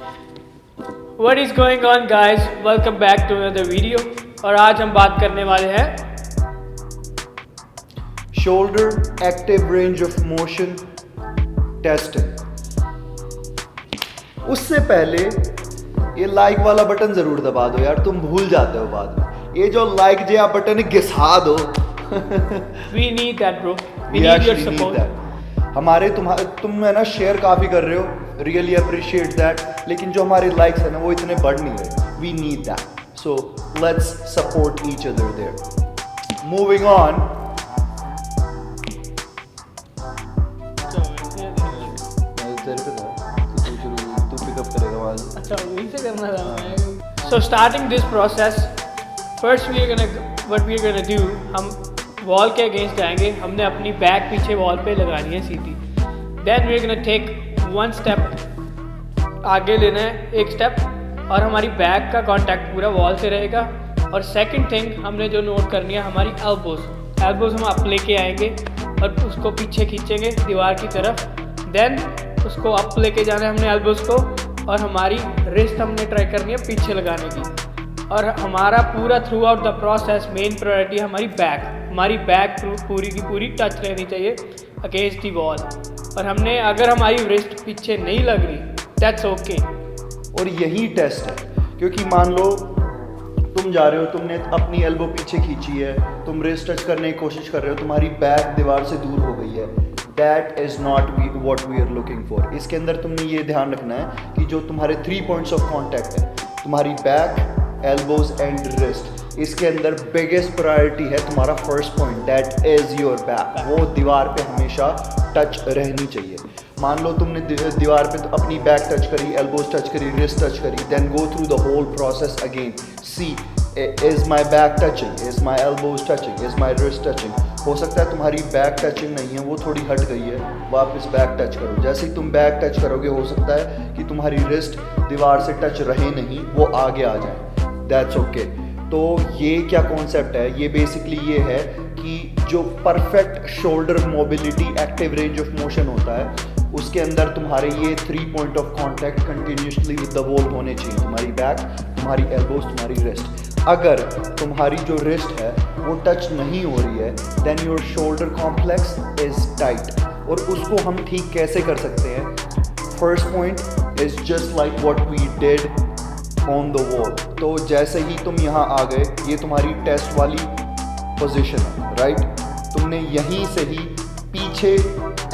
What is going on guys? Welcome back to another video और आज हम बात करने वाले हैं shoulder active range of motion testing। उससे पहले ये लाइक वाला बटन जरूर दबा दो यार, तुम भूल जाते हो बाद में। ये जो लाइक जो बटन घिसा दो। We need that bro. We need your support. तुम है ना शेयर काफी कर रहे हो, रियली अप्रिशिएट दैट, लेकिन जो हमारे लाइक्स है ना वो इतने बढ़ नहीं रहे। We need that, so let's support each other there. Moving on, तू पिकअप करेगा आवाज। अच्छा वही से करना था। So starting this process, first what we are gonna do, हम वॉल के अगेंस्ट जाएंगे। हमने अपनी बैक पीछे वॉल पे लगानी है सीधी। Then we are gonna take one step आगे लेना है, एक स्टेप, और हमारी बैक का कांटेक्ट पूरा वॉल से रहेगा। और सेकंड थिंग हमने जो नोट करनी है, हमारी एल्बोज हम अप लेके आएंगे और उसको पीछे खींचेंगे दीवार की तरफ। देन उसको अप लेके जाना है हमने एल्बोज को, और हमारी रिस्ट हमने ट्राई करनी है पीछे लगाने की। और हमारा पूरा through out the process main priority है हमारी बैक पूरी की पूरी टच रहनी चाहिए अगेंस्ट दी वॉल। और हमने अगर हमारी रिस्ट पीछे नहीं लग रही, दैट्स ओके। और यही टेस्ट है, क्योंकि मान लो तुम जा रहे हो, तुमने अपनी एल्बो पीछे खींची है, तुम रिस्ट टच करने की कोशिश कर रहे हो, तुम्हारी बैक दीवार से दूर हो गई है। That is not what we are looking for. इसके अंदर तुमने ये ध्यान रखना है कि जो तुम्हारे 3 पॉइंट्स ऑफ कॉन्टैक्ट है, तुम्हारी बैक, एल्बोज एंड रिस्ट, इसके अंदर बिगेस्ट प्रायोरिटी है तुम्हारा first point, that is your back. वो दीवार पे हमेशा टच रहनी चाहिए। मान लो तुमने दीवार पे तो अपनी बैक टच करी, एल्बोज टच करी, रिस्ट टच करी, then go through the whole process again. See is my back touching, is my elbows touching, is my wrist touching. हो सकता है तुम्हारी बैक टचिंग नहीं है, वो थोड़ी हट गई है, वापस बैक टच करो। जैसे ही तुम बैक टच करोगे, हो सकता है कि तुम्हारी रिस्ट दीवार से टच रहे नहीं, वो आगे आ जाए। That's okay. तो ये क्या कॉन्सेप्ट है? ये बेसिकली ये है कि जो perfect shoulder mobility active range of motion होता है, उसके अंदर तुम्हारे ये 3 point of contact continuously with the wall होने चाहिए। तुम्हारी बैक, तुम्हारी एल्बोज, तुम्हारी रिस्ट। अगर तुम्हारी जो रिस्ट है वो टच नहीं हो रही है, then your shoulder complex is tight. और उसको हम ठीक कैसे कर सकते हैं? First point is just like what we did on the wall. तो जैसे ही तुम यहाँ आ गए, ये तुम्हारी टेस्ट वाली पोजीशन है, राइट? तुमने यहीं से ही पीछे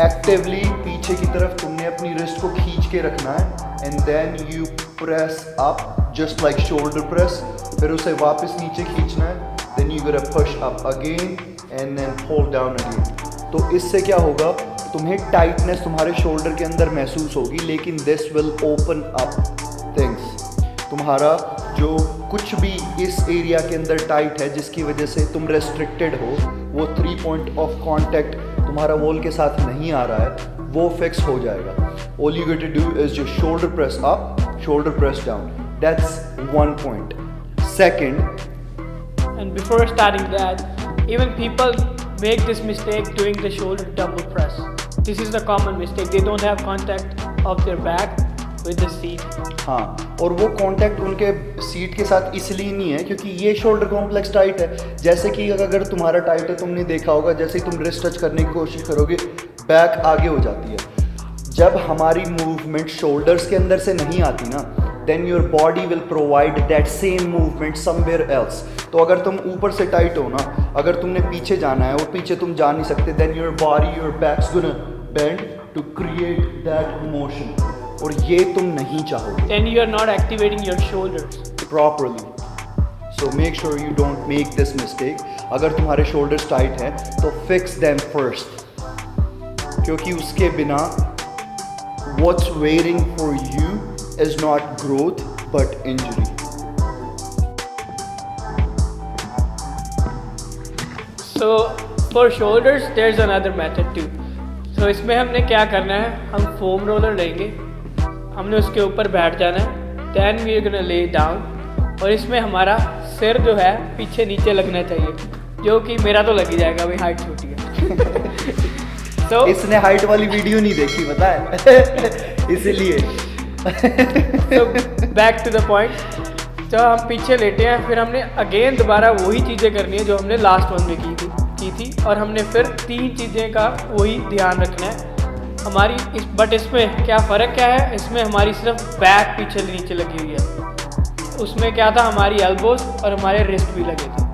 एक्टिवली पीछे की तरफ तुमने अपनी रिस्ट को खींच के रखना है, and then you press up just like shoulder press. फिर उसे वापस नीचे खींचना है, then you gonna push up again and then hold down again. तो इससे क्या होगा? तुम्हें टाइटनेस तुम्हारे शोल्डर के अंदर महसूस होगी, लेकिन this will open up things. तुम्हारा जो कुछ भी इस एरिया के अंदर टाइट है, जिसकी वजह से तुम रेस्ट्रिक्टेड हो, वो 3 पॉइंट ऑफ कॉन्टैक्ट तुम्हारा वॉल के साथ नहीं आ रहा है, वो फिक्स हो जाएगा। All you get to do is just shoulder press up, shoulder press down. That's 1 point. Second, and before starting that, even people make this mistake doing the shoulder double press. This is the common mistake. They don't have contact of their back with the seat. हाँ, और वो contact उनके seat के साथ इसलिए नहीं है क्योंकि ये शोल्डर कॉम्प्लेक्स टाइट है। जैसे कि अगर तुम्हारा टाइट है, तुमने देखा होगा, जैसे ही तुम रिस्ट टच करने की कोशिश करोगे, बैक आगे हो जाती है। जब हमारी मूवमेंट शोल्डर्स के अंदर से नहीं आती ना, then your body will provide that same movement somewhere else. तो अगर तुम ऊपर से टाइट हो ना, अगर तुमने पीछे जाना है और पीछे तुम जा नहीं सकते, then your body, your back's gonna bend to create that motion, और ये तुम नहीं चाहोगे। Then you are not activating your shoulders properly. So make sure you don't make this mistake. अगर तुम्हारे shoulders tight हैं तो fix them first, क्योंकि उसके बिना what's waiting for you is not growth but injury. So for shoulders there's another method too. So इसमें हमने क्या करना है, हम फोम रोलर लेंगे, हमने उसके ऊपर बैठ जाना है, then we are gonna lay down, और इसमें हमारा सिर जो है पीछे नीचे लगना चाहिए, जो कि मेरा तो लग ही जाएगा, भाई हाइट छोटी है। तो इसने हाइट वाली वीडियो नहीं देखी, पता है? इसलिए तो बैक टू द पॉइंट, जब हम पीछे लेटे हैं फिर हमने अगेन दोबारा वही चीज़ें करनी है जो हमने लास्ट वन में की थी और हमने फिर 3 चीज़ें का वही ध्यान रखना है हमारी बट इसमें क्या फ़र्क क्या है, इसमें हमारी सिर्फ बैक पीछे नीचे लगी हुई है, उसमें क्या था हमारी एल्बोज और हमारे रिस्ट भी लगे थे।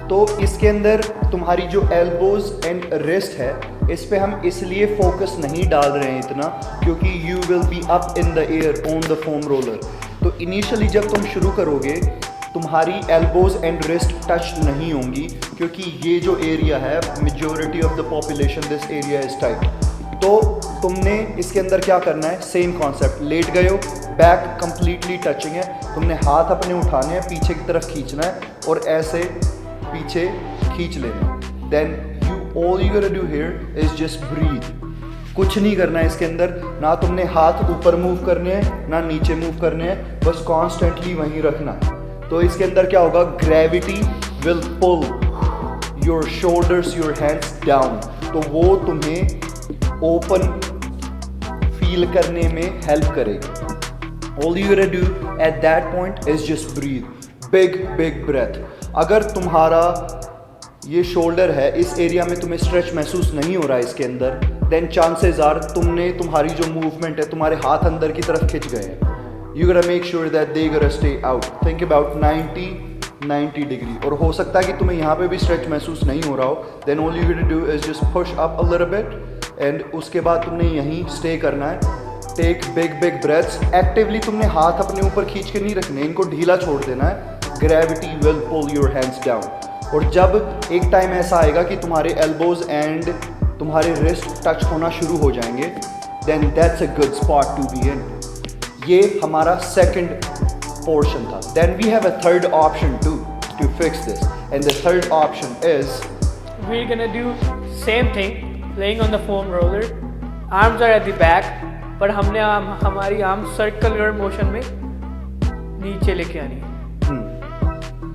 तो इसके अंदर तुम्हारी जो एल्बोज एंड रिस्ट है इस पे हम इसलिए फोकस नहीं डाल रहे हैं इतना क्योंकि you will be up in the air on the foam roller. तो इनिशियली जब तुम शुरू करोगे तुम्हारी एल्बोज एंड रिस्ट टच नहीं होंगी क्योंकि ये जो एरिया है majority of the population this area is tight. तो तुमने इसके अंदर क्या करना है, सेम कॉन्सेप्ट, लेट गए हो, बैक कंप्लीटली टचिंग है, तुमने हाथ अपने उठाने हैं, पीछे की तरफ खींचना है और ऐसे पीछे खींच लेना। Then all you gonna do here is just breathe. कुछ नहीं करना है इसके अंदर, ना तुमने हाथ ऊपर मूव करने हैं ना नीचे मूव करने हैं, बस कॉन्स्टेंटली वहीं रखना है। तो इसके अंदर क्या होगा, gravity will pull your shoulders your hands down, तो वो तुम्हें ओपन फील करने में हेल्प करेगी। All you gonna do at that point is just breathe, big breath. अगर तुम्हारा ये शोल्डर है इस एरिया में तुम्हें स्ट्रेच महसूस नहीं हो रहा है इसके अंदर, देन चांसेस आर तुम्हारी जो मूवमेंट है तुम्हारे हाथ अंदर की तरफ खिंच गए हैं। You gonna make sure that they gonna stay out, think about 90 degree. और हो सकता है कि तुम्हें यहाँ पे भी स्ट्रेच महसूस नहीं हो रहा हो, then all you gonna do is just push up a little bit and उसके बाद तुमने यहीं स्टे करना है। Take big breaths. एक्टिवली तुमने हाथ अपने ऊपर खींच के नहीं रखने, इनको ढीला छोड़ देना है। Gravity will pull your hands down. और जब एक टाइम ऐसा आएगा कि तुम्हारे एल्बोज एंड तुम्हारे रिस्ट टच होना शुरू हो जाएंगे, then that's a good spot to be in. ये हमारा सेकंड पोर्शन था। Then we have a third option to fix this and the third option is we are gonna do same thing, laying on the foam roller, arms are at the back, पर हमने हमारी arm circular motion में नीचे लेके आनी है।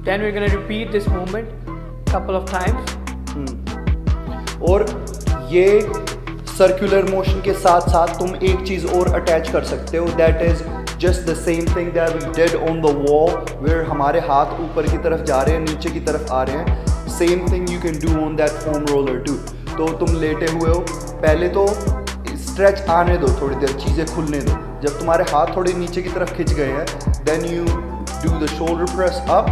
Then we're gonna repeat this movement couple of times. और ये सर्कुलर मोशन के साथ साथ तुम एक चीज़ और अटैच कर सकते हो, that is just the same thing that we did on the wall, where हमारे हाथ ऊपर की तरफ जा रहे हैं, नीचे की तरफ आ रहे हैं। Same thing you can do on that foam roller too. तो तुम लेटे हुए हो, पहले तो स्ट्रेच आने दो, थोड़ी देर चीज़ें खुलने दो। जब तुम्हारे हाथ थोड़े नीचे की तरफ खिंच गए हैं, then you do the shoulder press up,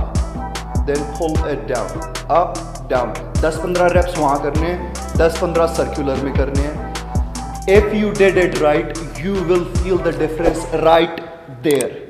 then pull it down, up down. 10-15 reps वहाँ करने हैं, 10-15 सर्कुलर में करने हैं। If you did it right, you will feel the difference right there.